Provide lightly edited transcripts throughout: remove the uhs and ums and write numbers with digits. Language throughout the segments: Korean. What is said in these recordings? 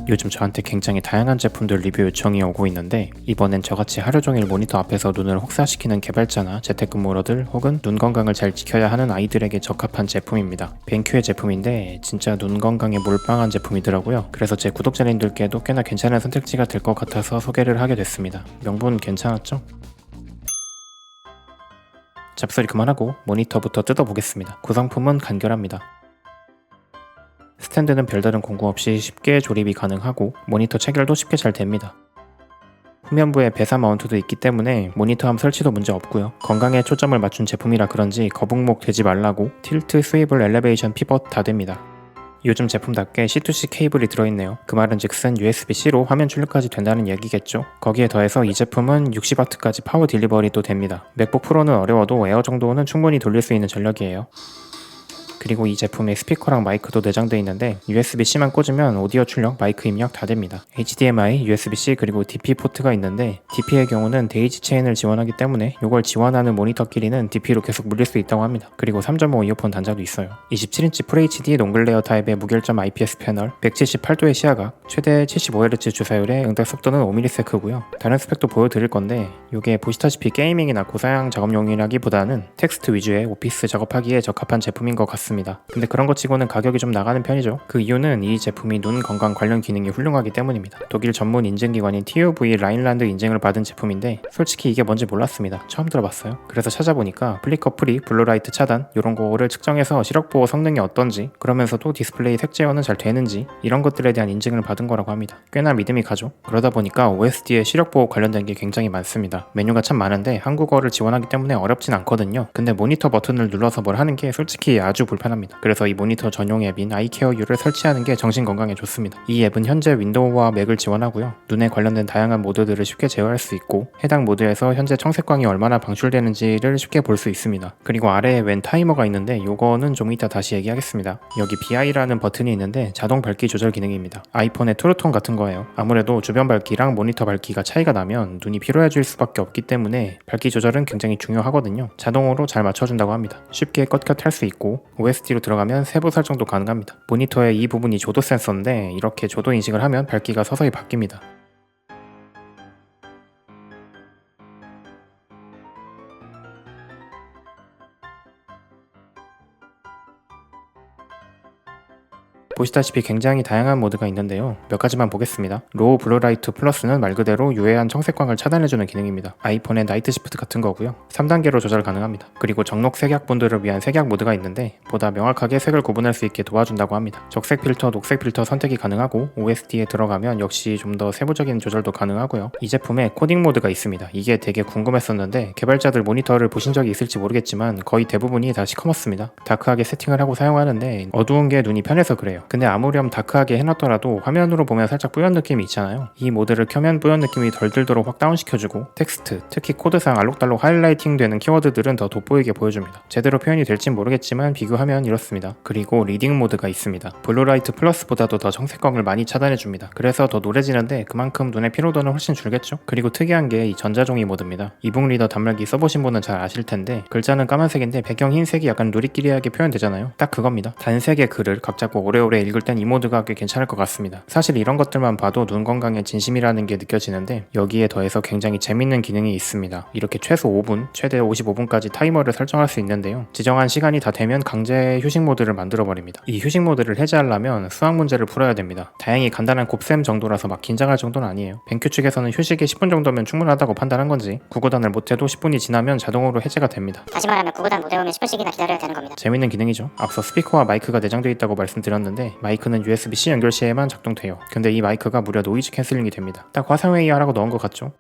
요즘 저한테 굉장히 다양한 제품들 리뷰 요청이 오고 있는데 이번엔 저같이 하루종일 모니터 앞에서 눈을 혹사시키는 개발자나 재택근무러들 혹은 눈 건강을 잘 지켜야 하는 아이들에게 적합한 제품입니다. 벤큐의 제품인데 진짜 눈 건강에 몰빵한 제품이더라고요. 그래서 제 구독자님들께도 꽤나 괜찮은 선택지가 될 것 같아서 소개를 하게 됐습니다. 명분 괜찮았죠? 잡소리 그만하고 모니터부터 뜯어보겠습니다. 구성품은 간결합니다. 스탠드는 별다른 공구 없이 쉽게 조립이 가능하고 모니터 체결도 쉽게 잘 됩니다. 후면부에 배사 마운트도 있기 때문에 모니터함 설치도 문제 없고요. 건강에 초점을 맞춘 제품이라 그런지 거북목 되지 말라고 틸트, 스위블, 엘리베이션, 피벗 다 됩니다. 요즘 제품답게 C2C 케이블이 들어있네요. 그 말은 즉슨 USB-C로 화면 출력까지 된다는 얘기겠죠. 거기에 더해서 이 제품은 60W까지 파워 딜리버리도 됩니다. 맥북 프로는 어려워도 에어 정도는 충분히 돌릴 수 있는 전력이에요. 그리고 이 제품에 스피커랑 마이크도 내장되어 있는데 USB-C만 꽂으면 오디오 출력, 마이크 입력 다 됩니다. HDMI, USB-C 그리고 DP 포트가 있는데 DP의 경우는 데이지 체인을 지원하기 때문에 이걸 지원하는 모니터끼리는 DP로 계속 물릴 수 있다고 합니다. 그리고 3.5 이어폰 단자도 있어요. 27인치 FHD 롱글레어 타입의 무결점 IPS 패널, 178도의 시야각, 최대 75Hz 주사율에 응답 속도는 5ms고요. 다른 스펙도 보여드릴 건데 이게 보시다시피 게이밍이나 고사양 작업용이라기보다는 텍스트 위주의 오피스 작업하기에 적합한 제품인 것 같습니다. 근데 그런 것 치고는 가격이 좀 나가는 편이죠. 그 이유는 이 제품이 눈 건강 관련 기능이 훌륭하기 때문입니다. 독일 전문 인증기관인 TÜV 라인란드 인증을 받은 제품인데 솔직히 이게 뭔지 몰랐습니다. 처음 들어봤어요. 그래서 찾아보니까 플리커 프리, 블루라이트 차단 이런 거를 측정해서 시력보호 성능이 어떤지 그러면서도 디스플레이 색제어는 잘 되는지 이런 것들에 대한 인증을 받은 거라고 합니다. 꽤나 믿음이 가죠. 그러다 보니까 OSD에 시력보호 관련된 게 굉장히 많습니다. 메뉴가 참 많은데 한국어를 지원하기 때문에 어렵진 않거든요. 근데 모니터 버튼을 눌러서 뭘 하는 게 솔직히 아주 불편합니다. 그래서 이 모니터 전용 앱인 아이케어 U를 설치하는 게 정신건강에 좋습니다. 이 앱은 현재 윈도우와 맥을 지원하고요. 눈에 관련된 다양한 모드들을 쉽게 제어할 수 있고 해당 모드에서 현재 청색광이 얼마나 방출되는지를 쉽게 볼 수 있습니다. 그리고 아래에 웬 타이머가 있는데 요거는 좀 이따 다시 얘기하겠습니다. 여기 BI라는 버튼이 있는데 자동 밝기 조절 기능입니다. 아이폰의 트루톤 같은 거예요. 아무래도 주변 밝기랑 모니터 밝기가 차이가 나면 눈이 피로해질 수밖에 없기 때문에 밝기 조절은 굉장히 중요하거든요. 자동으로 잘 맞춰준다고 합니다. 쉽게 껐 할 수 있고 OSD로 들어가면 세부 설정도 가능합니다. 모니터의 이 부분이 조도 센서인데 이렇게 조도 인식을 하면 밝기가 서서히 바뀝니다. 보시다시피 굉장히 다양한 모드가 있는데요. 몇 가지만 보겠습니다. 로우 블루라이트 플러스는 말 그대로 유해한 청색광을 차단해주는 기능입니다. 아이폰의 나이트 시프트 같은 거고요. 3단계로 조절 가능합니다. 그리고 정록 색약 분들을 위한 색약 모드가 있는데 보다 명확하게 색을 구분할 수 있게 도와준다고 합니다. 적색 필터, 녹색 필터 선택이 가능하고 OSD에 들어가면 역시 좀 더 세부적인 조절도 가능하고요. 이 제품에 코딩 모드가 있습니다. 이게 되게 궁금했었는데 개발자들 모니터를 보신 적이 있을지 모르겠지만 거의 대부분이 다 시커멓습니다. 다크하게 세팅을 하고 사용하는데 어두운 게 눈이 편해서 그래요. 근데 아무렴 다크하게 해놨더라도 화면으로 보면 살짝 뿌연 느낌이 있잖아요. 이 모드를 켜면 뿌연 느낌이 덜 들도록 확 다운시켜주고 텍스트, 특히 코드상 알록달록 하이라이팅 되는 키워드들은 더 돋보이게 보여줍니다. 제대로 표현이 될진 모르겠지만 비교하면 이렇습니다. 그리고 리딩 모드가 있습니다. 블루라이트 플러스보다도 더 청색광을 많이 차단해줍니다. 그래서 더 노래지는데 그만큼 눈의 피로도는 훨씬 줄겠죠? 그리고 특이한 게 이 전자종이 모드입니다. 이북 리더 단말기 써보신 분은 잘 아실 텐데 글자는 까만색인데 배경 흰색이 약간 누리끼리하게 표현되잖아요. 딱 그겁니다. 단색의 글을 각 잡고 오래오래 읽을 땐 이 모드가 꽤 괜찮을 것 같습니다. 사실 이런 것들만 봐도 눈 건강에 진심이라는 게 느껴지는데 여기에 더해서 굉장히 재밌는 기능이 있습니다. 이렇게 최소 5분, 최대 55분까지 타이머를 설정할 수 있는데요. 지정한 시간이 다 되면 강제 휴식 모드를 만들어버립니다. 이 휴식 모드를 해제하려면 수학 문제를 풀어야 됩니다. 다행히 간단한 곱셈 정도라서 막 긴장할 정도는 아니에요. 벤큐 측에서는 휴식이 10분 정도면 충분하다고 판단한 건지 구구단을 못해도 10분이 지나면 자동으로 해제가 됩니다. 다시 말하면 구구단 못 외우면 10분씩이나 기다려야 되는 겁니다. 재밌는 기능이죠. 앞서 스피커와 마이크가 내장되어 있다고 말씀드렸는데 마이크는 USB-C 연결 시에만 작동돼요. 근데 이 마이크가 무려 노이즈 캔슬링이 됩니다. 딱 화상회의 하라고 넣은 것 같죠?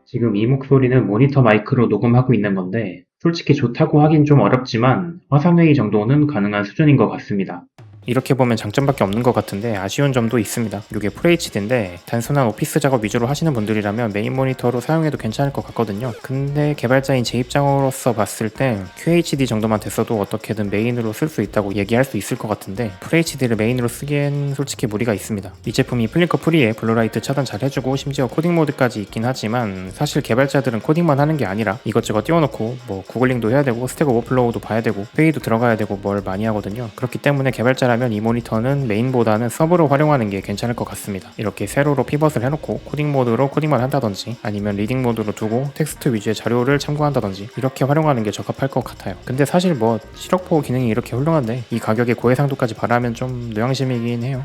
지금 이 목소리는 모니터 마이크로 녹음하고 있는 건데 솔직히 좋다고 하긴 좀 어렵지만 화상회의 정도는 가능한 수준인 것 같습니다. 이렇게 보면 장점밖에 없는 것 같은데 아쉬운 점도 있습니다. 이게 FHD인데 단순한 오피스 작업 위주로 하시는 분들이라면 메인 모니터로 사용해도 괜찮을 것 같거든요. 근데 개발자인 제 입장으로서 봤을 땐 QHD 정도만 됐어도 어떻게든 메인으로 쓸 수 있다고 얘기할 수 있을 것 같은데 FHD를 메인으로 쓰기엔 솔직히 무리가 있습니다. 이 제품이 플리커 프리에 블루라이트 차단 잘 해주고 심지어 코딩 모드까지 있긴 하지만 사실 개발자들은 코딩만 하는 게 아니라 이것저것 띄워놓고 뭐 구글링도 해야 되고 스택 오버플로우도 봐야 되고 회의도 들어가야 되고 뭘 많이 하거든요. 그렇기 때문에 개발자라면 하신다면 이 모니터는 메인보다는 서브로 활용하는 게 괜찮을 것 같습니다. 이렇게 세로로 피벗을 해놓고 코딩 모드로 코딩만 한다든지 아니면 리딩 모드로 두고 텍스트 위주의 자료를 참고한다든지 이렇게 활용하는 게 적합할 것 같아요. 근데 사실 뭐 시력 보호 기능이 이렇게 훌륭한데 이 가격에 고해상도까지 바라면 좀 노양심이긴 해요.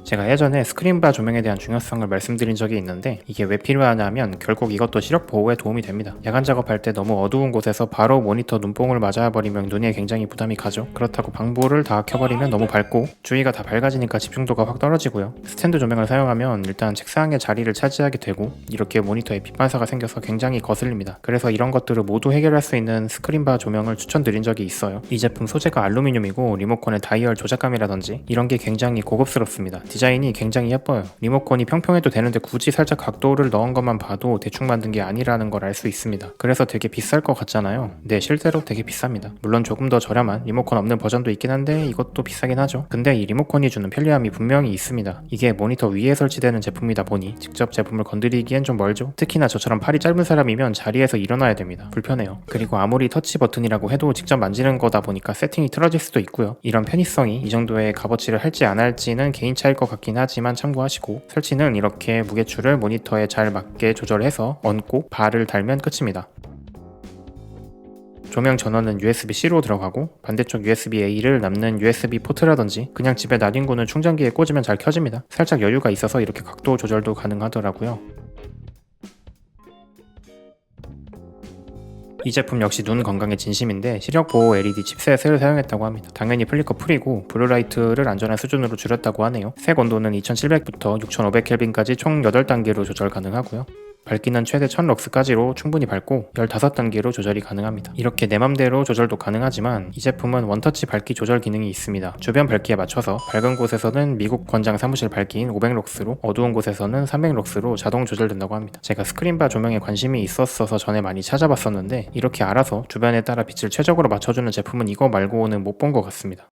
제가 예전에 스크린바 조명에 대한 중요성을 말씀드린 적이 있는데 이게 왜 필요하냐면 결국 이것도 시력 보호에 도움이 됩니다. 야간 작업할 때 너무 어두운 곳에서 바로 모니터 눈뽕을 맞아버리면 눈에 굉장히 부담이 가죠. 그렇다고 방부를 다 켜버리면 너무 밝고 주위가 다 밝아지니까 집중도가 확 떨어지고요. 스탠드 조명을 사용하면 일단 책상의 자리를 차지하게 되고 이렇게 모니터에 빛 반사가 생겨서 굉장히 거슬립니다. 그래서 이런 것들을 모두 해결할 수 있는 스크린바 조명을 추천드린 적이 있어요. 이 제품 소재가 알루미늄이고 리모컨의 다이얼 조작감이라든지 이런 게 굉장히 고급스럽습니다. 디자인이 굉장히 예뻐요. 리모컨이 평평해도 되는데 굳이 살짝 각도를 넣은 것만 봐도 대충 만든 게 아니라는 걸 알 수 있습니다. 그래서 되게 비쌀 것 같잖아요. 네, 실제로 되게 비쌉니다. 물론 조금 더 저렴한 리모컨 없는 버전도 있긴 한데 이것도 비싸긴 하죠. 근데 이 리모컨이 주는 편리함이 분명히 있습니다. 이게 모니터 위에 설치되는 제품이다 보니 직접 제품을 건드리기엔 좀 멀죠. 특히나 저처럼 팔이 짧은 사람이면 자리에서 일어나야 됩니다. 불편해요. 그리고 아무리 터치 버튼이라고 해도 직접 만지는 거다 보니까 세팅이 틀어질 수도 있고요. 이런 편의성이 이 정도의 값어치를 할지 안 할지는 개인 차일 것 같긴 하지만 참고하시고 설치는 이렇게 무게추를 모니터에 잘 맞게 조절해서 얹고 발을 달면 끝입니다. 조명 전원은 USB-C로 들어가고 반대쪽 USB-A를 남는 USB 포트라든지 그냥 집에 놔둔 충전기에 꽂으면 잘 켜집니다. 살짝 여유가 있어서 이렇게 각도 조절도 가능하더라고요. 이 제품 역시 눈 건강에 진심인데 시력 보호 LED 칩셋을 사용했다고 합니다. 당연히 플리커 풀이고 블루라이트를 안전한 수준으로 줄였다고 하네요. 색 온도는 2700부터 6500켈빈까지 총 8단계로 조절 가능하고요. 밝기는 최대 1000럭스까지로 충분히 밝고 15단계로 조절이 가능합니다. 이렇게 내 맘대로 조절도 가능하지만 이 제품은 원터치 밝기 조절 기능이 있습니다. 주변 밝기에 맞춰서 밝은 곳에서는 미국 권장 사무실 밝기인 500럭스로 어두운 곳에서는 300럭스로 자동 조절된다고 합니다. 제가 스크린바 조명에 관심이 있었어서 전에 많이 찾아봤었는데 이렇게 알아서 주변에 따라 빛을 최적으로 맞춰주는 제품은 이거 말고는 못 본 것 같습니다.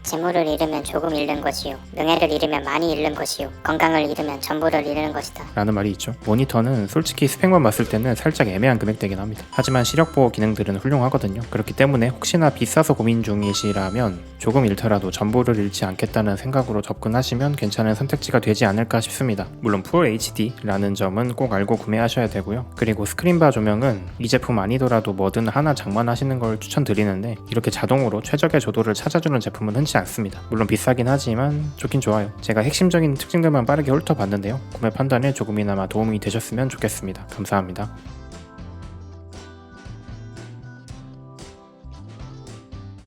재물을 잃으면 조금 잃는 것이요, 명예를 잃으면 많이 잃는 것이요, 건강을 잃으면 전부를 잃는 것이다 라는 말이 있죠. 모니터는 솔직히 스펙만 봤을 때는 살짝 애매한 금액대긴 합니다. 하지만 시력보호 기능들은 훌륭하거든요. 그렇기 때문에 혹시나 비싸서 고민 중이시라면 조금 잃더라도 전부를 잃지 않겠다는 생각으로 접근하시면 괜찮은 선택지가 되지 않을까 싶습니다. 물론 풀 HD라는 점은 꼭 알고 구매하셔야 되고요. 그리고 스크린바 조명은 이 제품 아니더라도 뭐든 하나 장만하시는 걸 추천드리는데 이렇게 자동으로 최적의 조도를 찾아주는 제품은 흔치 않습니다. 물론 비싸긴 하지만 좋긴 좋아요. 제가 핵심적인 특징들만 빠르게 훑어봤는데요. 구매 판단에 조금이나마 도움이 되셨으면 좋겠습니다. 감사합니다.